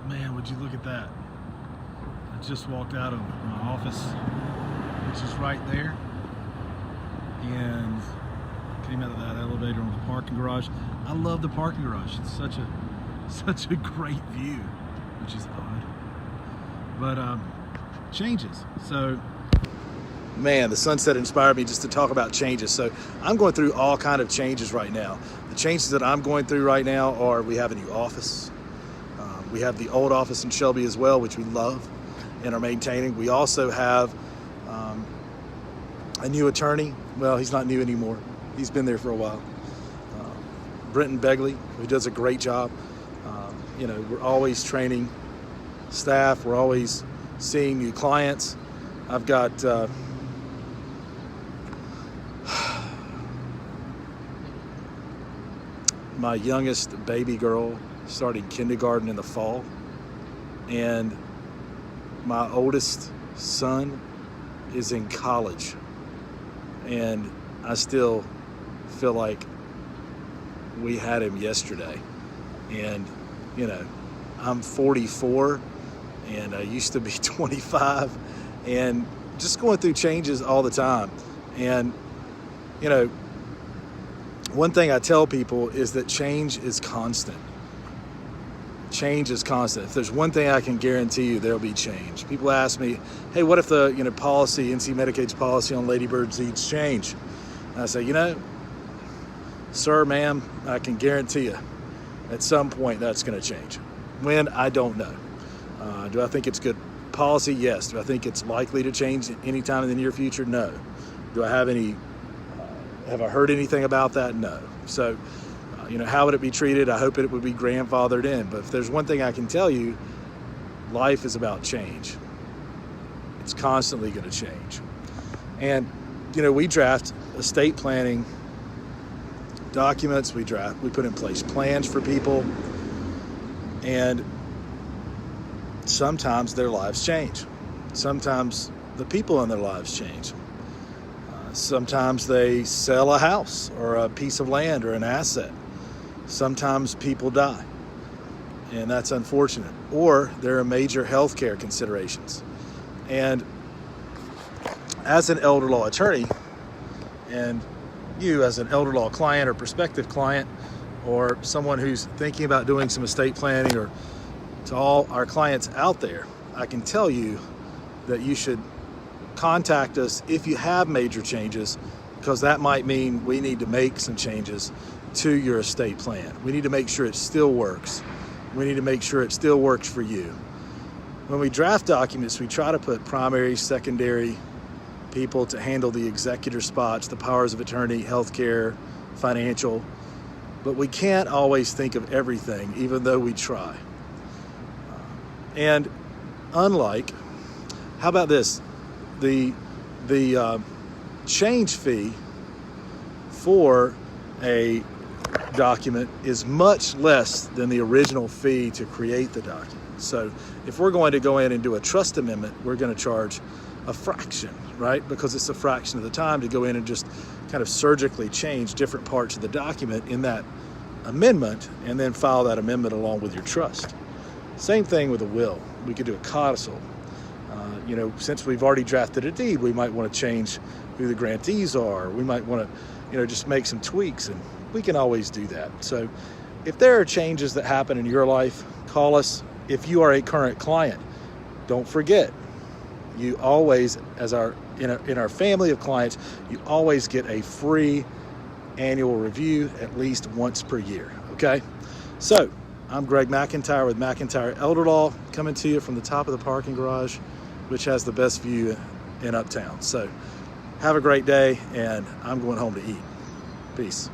Man, would you look at that? I just walked out of my office, which is right there, and came out of that elevator on the parking garage. I love the parking garage. It's such a great view, which is odd. But changes. So, man, the sunset inspired me just to talk about changes. So I'm going through all kind of changes right now. The changes that I'm going through right now are, we have a new office. We have the old office in Shelby as well, which we love and are maintaining. We also have a new attorney. Well, he's not new anymore. He's been there for a while. Brenton Begley, who does a great job. You know, we're always training staff. We're always seeing new clients. I've got my youngest baby girl starting kindergarten in the fall, and my oldest son is in college, and I still feel like we had him yesterday. And you know, I'm 44 and I used to be 25, and just going through changes all the time. And you know, one thing I tell people is that change is constant. Change is constant. If there's one thing I can guarantee you, there'll be change. People ask me, hey, what if the policy, NC Medicaid's policy on ladybird seeds change? And I say, you know, sir, ma'am, I can guarantee you at some point that's going to change. When? I don't know. Do I think it's good policy? Yes. Do I think it's likely to change anytime in the near future? No. Do I have I heard anything about that? No. So, you know, how would it be treated? I hope it would be grandfathered in. But if there's one thing I can tell you, life is about change. It's constantly going to change. And, you know, we draft estate planning documents. We put in place plans for people. And sometimes their lives change. Sometimes the people in their lives change. Sometimes they sell a house or a piece of land or an asset. Sometimes people die, and that's unfortunate. Or there are major healthcare considerations. And as an elder law attorney, and you as an elder law client or prospective client, or someone who's thinking about doing some estate planning, or to all our clients out there, I can tell you that you should contact us if you have major changes, because that might mean we need to make some changes to your estate plan. We need to make sure it still works. We need to make sure it still works for you. When we draft documents, we try to put primary, secondary people to handle the executor spots, the powers of attorney, healthcare, financial, but we can't always think of everything, even though we try. And unlike, how about this? The change fee for a document is much less than the original fee to create the document. So if we're going to go in and do a trust amendment, we're going to charge a fraction, right? Because it's a fraction of the time to go in and just kind of surgically change different parts of the document in that amendment, and then file that amendment along with your trust. Same thing with a will. We could do a codicil. You know, since we've already drafted a deed, we might want to change who the grantees are. We might want to, you know, just make some tweaks, and we can always do that. So if there are changes that happen in your life, call us. If you are a current client, don't forget, you always, in our family of clients, you always get a free annual review at least once per year, okay? So I'm Greg McIntyre with McIntyre Elder Law, coming to you from the top of the parking garage, which has the best view in Uptown. So have a great day, and I'm going home to eat. Peace.